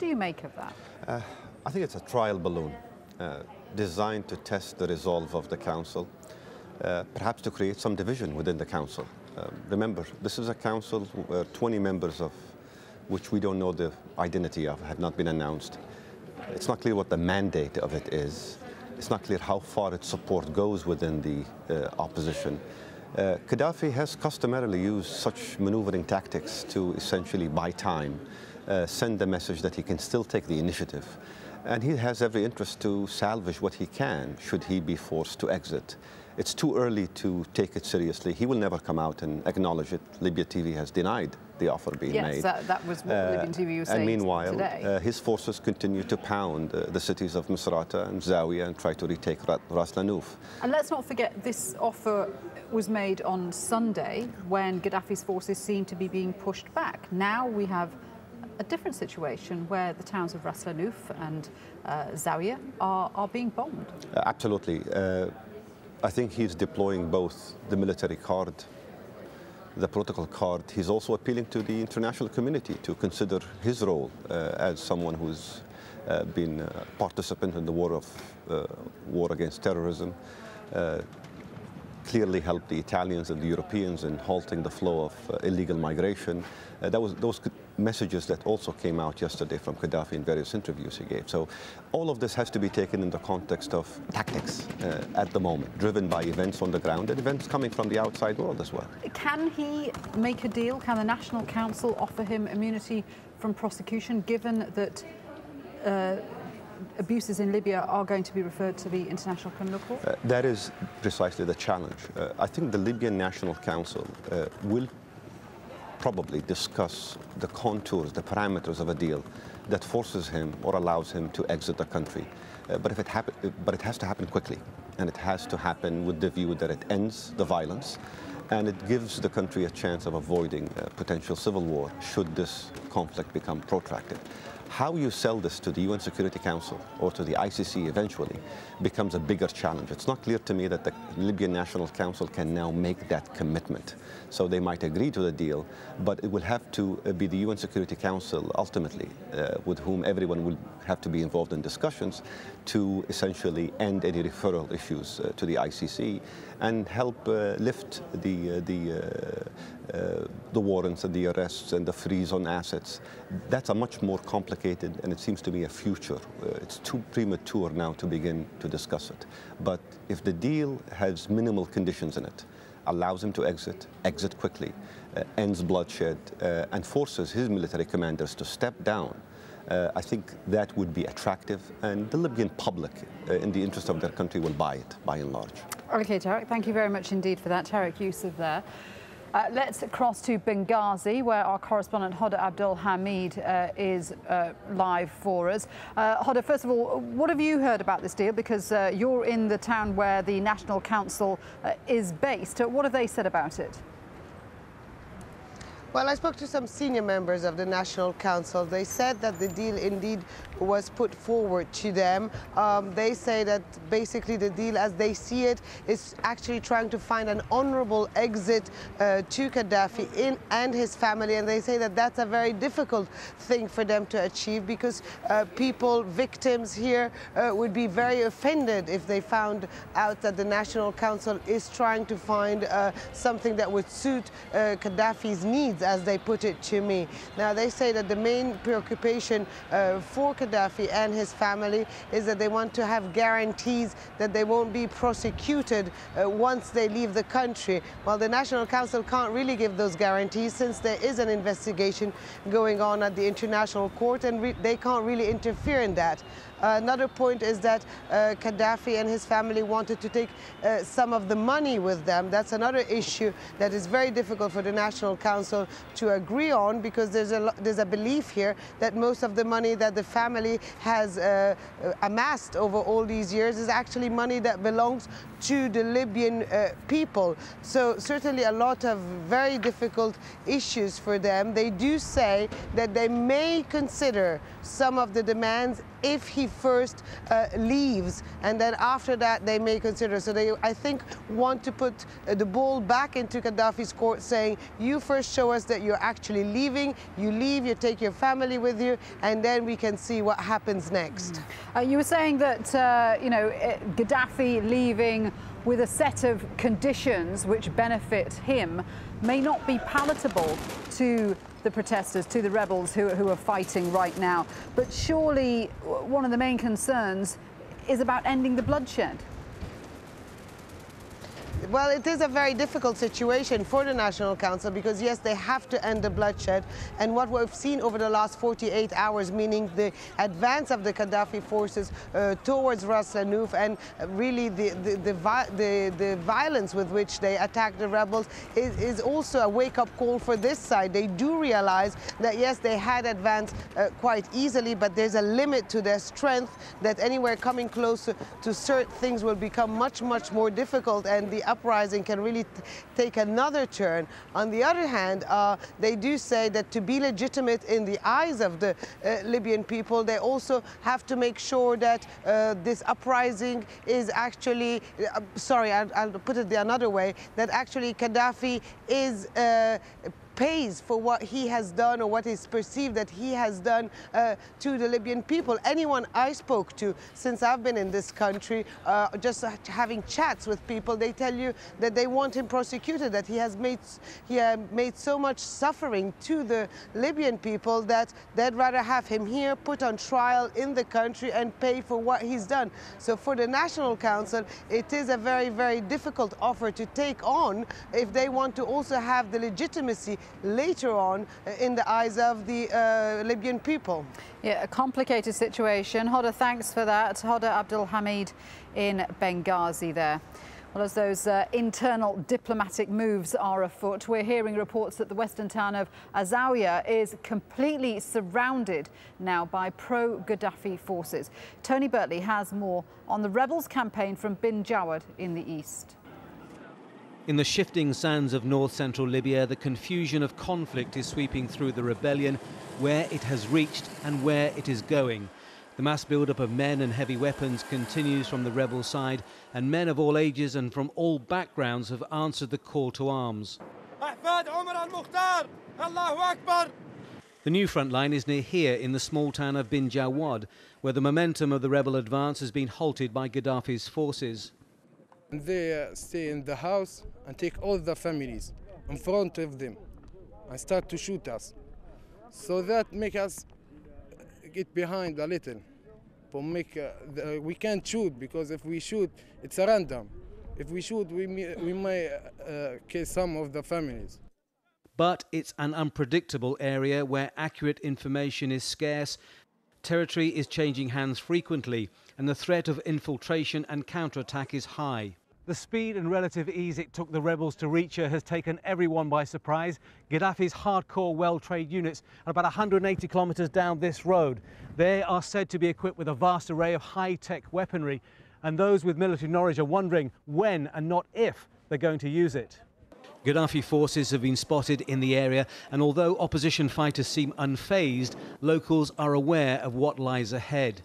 do you make of that? I think it's a trial balloon designed to test the resolve of the council, perhaps to create some division within the council. Remember, this is a council where 20 members of which we don't know the identity of have not been announced. It's not clear what the mandate of it is. It's not clear how far its support goes within the opposition. Gaddafi has customarily used such maneuvering tactics to essentially buy time, send the message that he can still take the initiative. And he has every interest to salvage what he can should he be forced to exit. It's too early to take it seriously. He will never come out and acknowledge it. Libya TV has denied the offer being made. Yes, that was what Libyan TV was saying today. And meanwhile, his forces continue to pound the cities of Misrata and Zawiya and try to retake Ras Lanuf. And let's not forget, this offer was made on Sunday when Gaddafi's forces seemed to be being pushed back. Now we have a different situation where the towns of Ras Lanuf and Zawiya are being bombed. Absolutely. I think he's deploying both the military card, the political card. He's also appealing to the international community to consider his role as someone who's been a participant in the war against terrorism, clearly helped the Italians and the Europeans in halting the flow of illegal migration. Those messages that also came out yesterday from Gaddafi in various interviews he gave. So all of this has to be taken in the context of tactics at the moment, driven by events on the ground and events coming from the outside world as well. Can he make a deal? Can the National Council offer him immunity from prosecution, given that abuses in Libya are going to be referred to the International Criminal Court? That is precisely the challenge. I think the Libyan National Council will probably discuss the contours, the parameters of a deal that forces him or allows him to exit the country. But it has to happen quickly, and it has to happen with the view that it ends the violence and it gives the country a chance of avoiding potential civil war should this conflict become protracted. How you sell this to the UN Security Council or to the ICC eventually becomes a bigger challenge. It's not clear to me that the Libyan National Council can now make that commitment. So they might agree to the deal, but it will have to be the UN Security Council ultimately, with whom everyone will have to be involved in discussions to essentially end any referral issues to the ICC and help lift the warrants and the arrests and the freeze on assets. That's a much more complicated, and it seems to me, a future. It's too premature now to begin to discuss it. But if the deal has minimal conditions in it, allows him to exit quickly, ends bloodshed, and forces his military commanders to step down, I think that would be attractive, and the Libyan public, in the interest of their country, will buy it, by and large. Okay, Tarek, thank you very much indeed for that. Tarek Yusuf there. Let's cross to Benghazi, where our correspondent Hoda Abdul Hamid is live for us. Hoda, first of all, what have you heard about this deal? Because you're in the town where the National Council is based. What have they said about it? Well, I spoke to some senior members of the National Council. They said that the deal indeed was put forward to them. They say that basically the deal as they see it is actually trying to find an honorable exit to Gaddafi and his family. And they say that that's a very difficult thing for them to achieve because people, victims here would be very offended if they found out that the National Council is trying to find something that would suit Gaddafi's needs, as they put it to me. Now, they say that the main preoccupation for Gaddafi and his family is that they want to have guarantees that they won't be prosecuted once they leave the country. Well, the National Council can't really give those guarantees since there is an investigation going on at the International Court, and they can't really interfere in that. Another point is that Gaddafi and his family wanted to take some of the money with them. That's another issue that is very difficult for the National Council to agree on, because there's a belief here that most of the money that the family has amassed over all these years is actually money that belongs to the Libyan people. So certainly a lot of very difficult issues for them. They do say that they may consider some of the demands if he first leaves, and then after that they may consider. So they, I think, want to put the ball back into Gaddafi's court, saying, you first show us that you're actually leaving, you leave, you take your family with you, and then we can see what happens next. You were saying that, you know, Gaddafi leaving with a set of conditions which benefit him may not be palatable to the protesters, to the rebels who are fighting right now. But surely one of the main concerns is about ending the bloodshed. Well, it is a very difficult situation for the National Council because, yes, they have to end the bloodshed. And what we've seen over the last 48 hours, meaning the advance of the Gaddafi forces towards Ras Lanuf, and really the violence with which they attack the rebels is also a wake-up call for this side. They do realize that, yes, they had advanced quite easily, but there's a limit to their strength, that anywhere coming closer to certain things will become much, much more difficult, and the uprising can really take another turn. On the other hand, they do say that to be legitimate in the eyes of the Libyan people, they also have to make sure that this uprising is actually, sorry, I'll put it another way, that actually Gaddafi is pays for what he has done, or what is perceived that he has done to the Libyan people. Anyone I spoke to since I've been in this country, just having chats with people, they tell you that they want him prosecuted, that he has made so much suffering to the Libyan people that they'd rather have him here, put on trial in the country, and pay for what he's done. So for the National Council, it is a very, very difficult offer to take on if they want to also have the legitimacy later on in the eyes of the Libyan people. Yeah, a complicated situation. Hoda, thanks for that. Hoda Abdul Hamid in Benghazi there. Well, as those internal diplomatic moves are afoot, we're hearing reports that the western town of AlJazeera is completely surrounded now by pro-Gaddafi forces. Tony Bertley has more on the rebels' campaign from Bin Jawad in the east. In the shifting sands of north-central Libya, the confusion of conflict is sweeping through the rebellion, where it has reached and where it is going. The mass build-up of men and heavy weapons continues from the rebel side, and men of all ages and from all backgrounds have answered the call to arms. The new front line is near here in the small town of Bin Jawad, where the momentum of the rebel advance has been halted by Gaddafi's forces. They stay in the house and take all the families in front of them and start to shoot us. So that make us get behind a little. But we can't shoot, because if we shoot, it's a random. If we shoot, we may kill some of the families. But it's an unpredictable area where accurate information is scarce. Territory is changing hands frequently, and the threat of infiltration and counterattack is high. The speed and relative ease it took the rebels to reach her has taken everyone by surprise. Gaddafi's hardcore, well-trained units are about 180 kilometres down this road. They are said to be equipped with a vast array of high-tech weaponry, and those with military knowledge are wondering when and not if they're going to use it. Gaddafi forces have been spotted in the area, and although opposition fighters seem unfazed, locals are aware of what lies ahead.